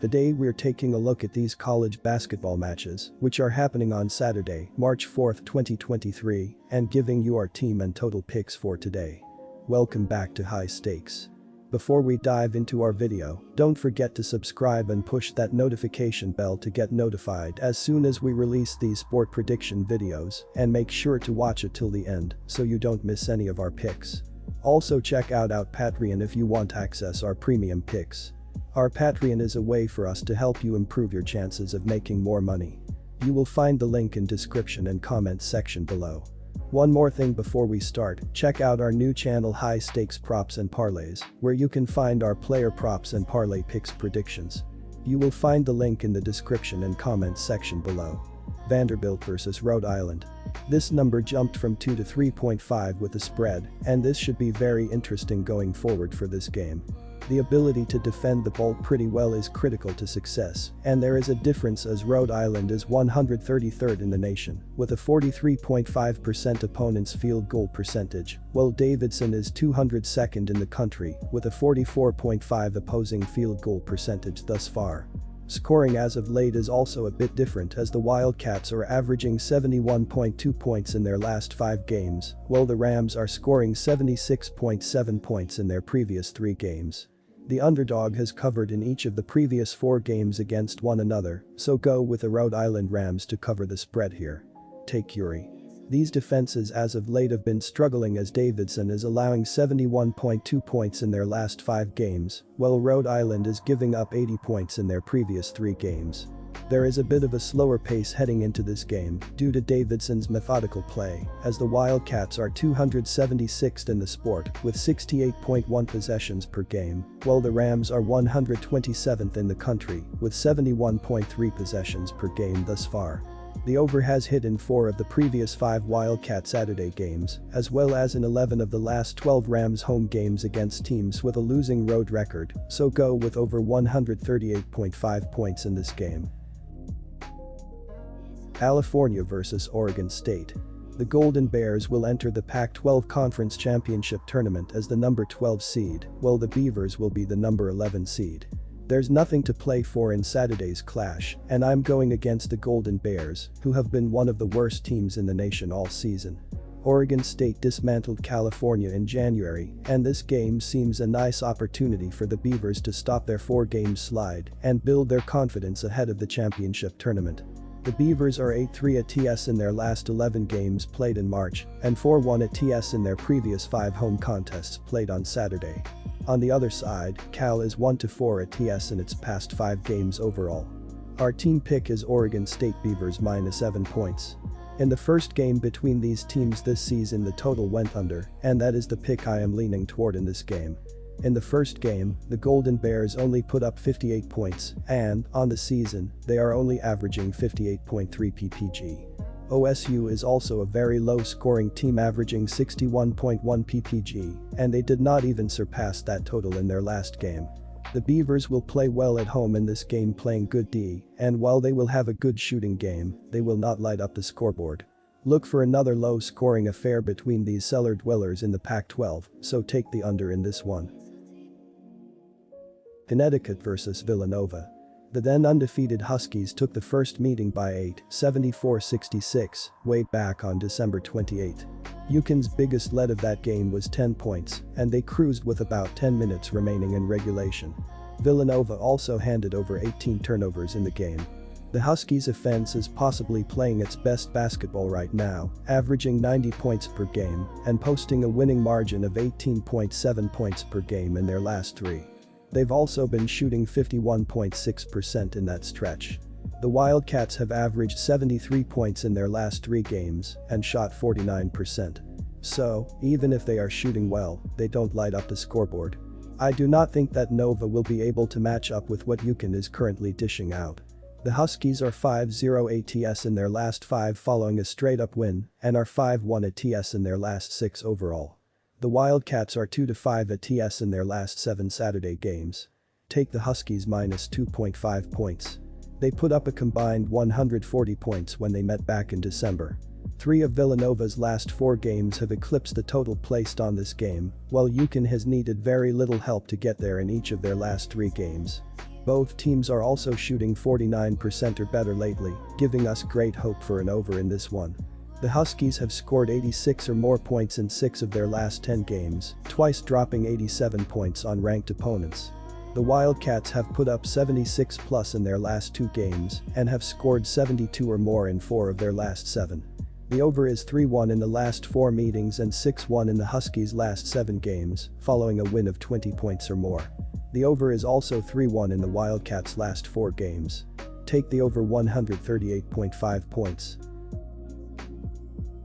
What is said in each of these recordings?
Today we're taking a look at these college basketball matches, which are happening on Saturday, March 4, 2023, and giving you our team and total picks for today. Welcome back to High Stakes. Before we dive into our video, don't forget to subscribe and push that notification bell to get notified as soon as we release these sport prediction videos, and make sure to watch it till the end so you don't miss any of our picks. Also check out our Patreon if you want access our premium picks. Our Patreon is a way for us to help you improve your chances of making more money. You will find the link in description and comments section below. One more thing before we start, check out our new channel High Stakes Props and Parlays, where you can find our player props and parlay picks predictions. You will find the link in the description and comments section below. Vanderbilt vs Rhode Island. This number jumped from 2 to 3.5 with the spread, and this should be very interesting going forward for this game. The ability to defend the ball pretty well is critical to success, and there is a difference as Rhode Island is 133rd in the nation, with a 43.5% opponent's field goal percentage, while Davidson is 202nd in the country, with a 44.5% opposing field goal percentage thus far. Scoring as of late is also a bit different as the Wildcats are averaging 71.2 points in their last 5 games, while the Rams are scoring 76.7 points in their previous 3 games. The underdog has covered in each of the previous 4 games against one another, so go with the Rhode Island Rams to cover the spread here. Take Uri. These defenses as of late have been struggling as Davidson is allowing 71.2 points in their last 5 games, while Rhode Island is giving up 80 points in their previous 3 games. There is a bit of a slower pace heading into this game due to Davidson's methodical play, as the Wildcats are 276th in the sport with 68.1 possessions per game, while the Rams are 127th in the country with 71.3 possessions per game thus far. The over has hit in 4 of the previous 5 Wildcat Saturday games, as well as in 11 of the last 12 Rams home games against teams with a losing road record, so go with over 138.5 points in this game. California vs Oregon State. The Golden Bears will enter the Pac-12 Conference Championship Tournament as the number 12 seed, while the Beavers will be the number 11 seed. There's nothing to play for in Saturday's clash, and I'm going against the Golden Bears, who have been one of the worst teams in the nation all season. Oregon State dismantled California in January, and this game seems a nice opportunity for the Beavers to stop their 4-game slide and build their confidence ahead of the championship tournament. The Beavers are 8-3 at TS in their last 11 games played in March, and 4-1 at TS in their previous 5 home contests played on Saturday. On the other side, Cal is 1-4 at TS in its past 5 games overall. Our team pick is Oregon State Beavers -7 points. In the first game between these teams this season the total went under, and that is the pick I am leaning toward in this game. In the first game, the Golden Bears only put up 58 points, and, on the season, they are only averaging 58.3 ppg. OSU is also a very low-scoring team averaging 61.1 ppg, and they did not even surpass that total in their last game. The Beavers will play well at home in this game playing good D, and while they will have a good shooting game, they will not light up the scoreboard. Look for another low-scoring affair between these cellar dwellers in the Pac-12, so take the under in this one. Connecticut vs Villanova. The then undefeated Huskies took the first meeting by 8, 74-66, way back on December 28. UConn's biggest lead of that game was 10 points, and they cruised with about 10 minutes remaining in regulation. Villanova also handed over 18 turnovers in the game. The Huskies' offense is possibly playing its best basketball right now, averaging 90 points per game and posting a winning margin of 18.7 points per game in their last 3. They've also been shooting 51.6% in that stretch. The Wildcats have averaged 73 points in their last 3 games and shot 49%. So, even if they are shooting well, they don't light up the scoreboard. I do not think that Nova will be able to match up with what UConn is currently dishing out. The Huskies are 5-0 ATS in their last 5 following a straight-up win and are 5-1 ATS in their last 6 overall. The Wildcats are 2-5 at TS in their last 7 Saturday games. Take the Huskies -2.5 points. They put up a combined 140 points when they met back in December. 3 of Villanova's last 4 games have eclipsed the total placed on this game, while UConn has needed very little help to get there in each of their last 3 games. Both teams are also shooting 49% or better lately, giving us great hope for an over in this one. The Huskies have scored 86 or more points in 6 of their last 10 games, twice dropping 87 points on ranked opponents. The Wildcats have put up 76 plus in their last 2 games and have scored 72 or more in 4 of their last 7. The over is 3-1 in the last 4 meetings and 6-1 in the Huskies' last 7 games, following a win of 20 points or more. The over is also 3-1 in the Wildcats' last 4 games. Take the over 138.5 points.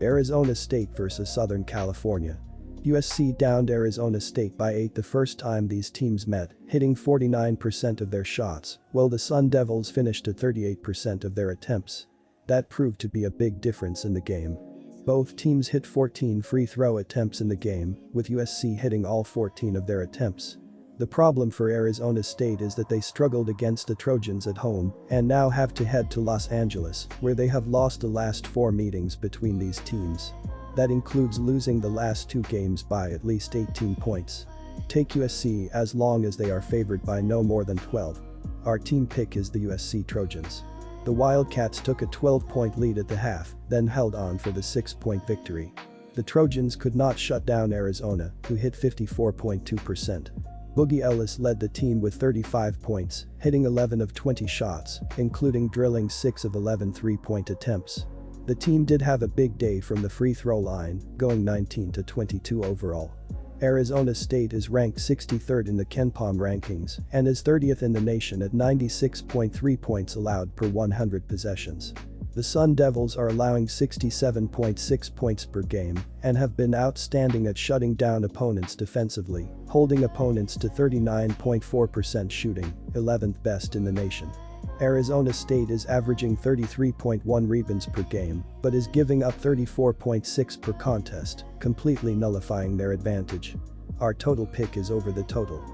Arizona State vs Southern California. USC downed Arizona State by 8 the first time these teams met, hitting 49% of their shots, while the Sun Devils finished at 38% of their attempts. That proved to be a big difference in the game. Both teams hit 14 free throw attempts in the game, with USC hitting all 14 of their attempts. The problem for Arizona State is that they struggled against the Trojans at home and now have to head to Los Angeles, where they have lost the last 4 meetings between these teams. That includes losing the last 2 games by at least 18 points. Take USC as long as they are favored by no more than 12. Our team pick is the USC Trojans. The Wildcats took a 12-point lead at the half, then held on for the 6-point victory. The Trojans could not shut down Arizona, who hit 54.2%. Boogie Ellis led the team with 35 points, hitting 11 of 20 shots, including drilling 6 of 11 3-point attempts. The team did have a big day from the free throw line, going 19-22 overall. Arizona State is ranked 63rd in the KenPom rankings and is 30th in the nation at 96.3 points allowed per 100 possessions. The Sun Devils are allowing 67.6 points per game and have been outstanding at shutting down opponents defensively, holding opponents to 39.4% shooting, 11th best in the nation. Arizona State is averaging 33.1 rebounds per game, but is giving up 34.6 per contest, completely nullifying their advantage. Our total pick is over the total.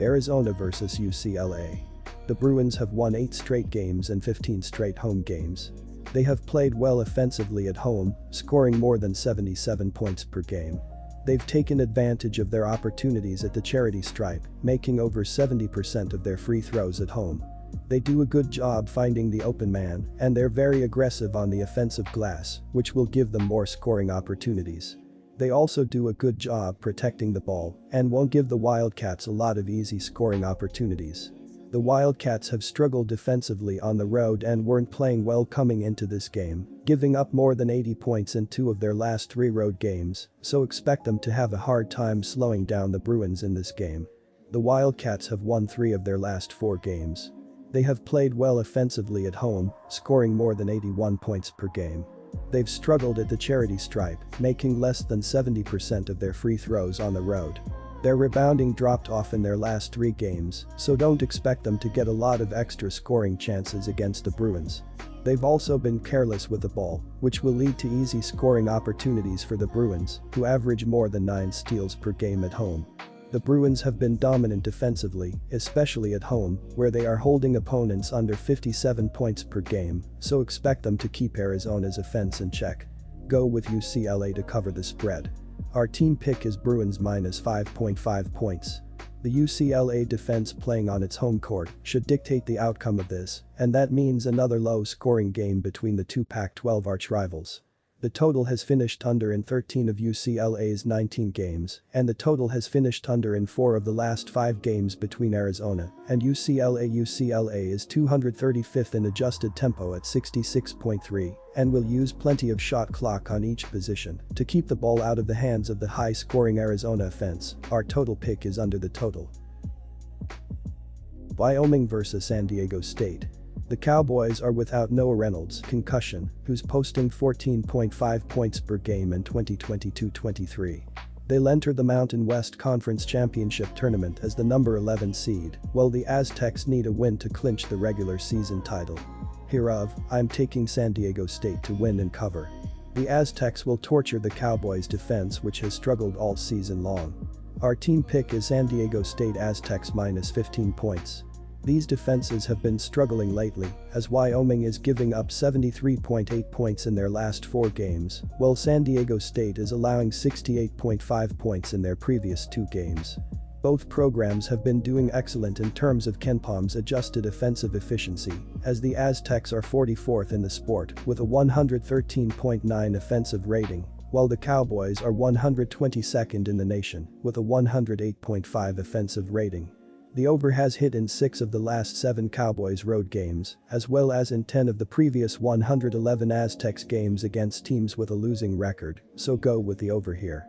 Arizona vs UCLA. The Bruins have won 8 straight games and 15 straight home games. They have played well offensively at home, scoring more than 77 points per game. They've taken advantage of their opportunities at the charity stripe, making over 70% of their free throws at home. They do a good job finding the open man, and they're very aggressive on the offensive glass, which will give them more scoring opportunities. They also do a good job protecting the ball and won't give the Wildcats a lot of easy scoring opportunities. The Wildcats have struggled defensively on the road and weren't playing well coming into this game, giving up more than 80 points in 2 of their last 3 road games, so expect them to have a hard time slowing down the Bruins in this game. The Wildcats have won 3 of their last 4 games. They have played well offensively at home, scoring more than 81 points per game. They've struggled at the charity stripe, making less than 70% of their free throws on the road. Their rebounding dropped off in their last 3 games, so don't expect them to get a lot of extra scoring chances against the Bruins. They've also been careless with the ball, which will lead to easy scoring opportunities for the Bruins, who average more than 9 steals per game at home. The Bruins have been dominant defensively, especially at home, where they are holding opponents under 57 points per game, so expect them to keep Arizona's offense in check. Go with UCLA to cover the spread. Our team pick is Bruins minus 5.5 points. The UCLA defense playing on its home court should dictate the outcome of this, and that means another low-scoring game between the 2 Pac-12 arch-rivals. The total has finished under in 13 of UCLA's 19 games, and the total has finished under in 4 of the last 5 games between Arizona and UCLA. UCLA is 235th in adjusted tempo at 66.3 and will use plenty of shot clock on each position to keep the ball out of the hands of the high-scoring Arizona offense. Our total pick is under the total. Wyoming vs San Diego State. The Cowboys are without Noah Reynolds, concussion, who's posting 14.5 points per game in 2022-23. They'll enter the Mountain West Conference Championship tournament as the number 11 seed, while the Aztecs need a win to clinch the regular season title. Hereof, I'm taking San Diego State to win and cover. The Aztecs will torture the Cowboys' defense, which has struggled all season long. Our team pick is San Diego State Aztecs minus 15 points. These defenses have been struggling lately, as Wyoming is giving up 73.8 points in their last 4 games, while San Diego State is allowing 68.5 points in their previous 2 games. Both programs have been doing excellent in terms of KenPom's adjusted offensive efficiency, as the Aztecs are 44th in the sport with a 113.9 offensive rating, while the Cowboys are 122nd in the nation with a 108.5 offensive rating. The over has hit in 6 of the last 7 Cowboys road games, as well as in 10 of the previous 111 Aztecs games against teams with a losing record, so go with the over here.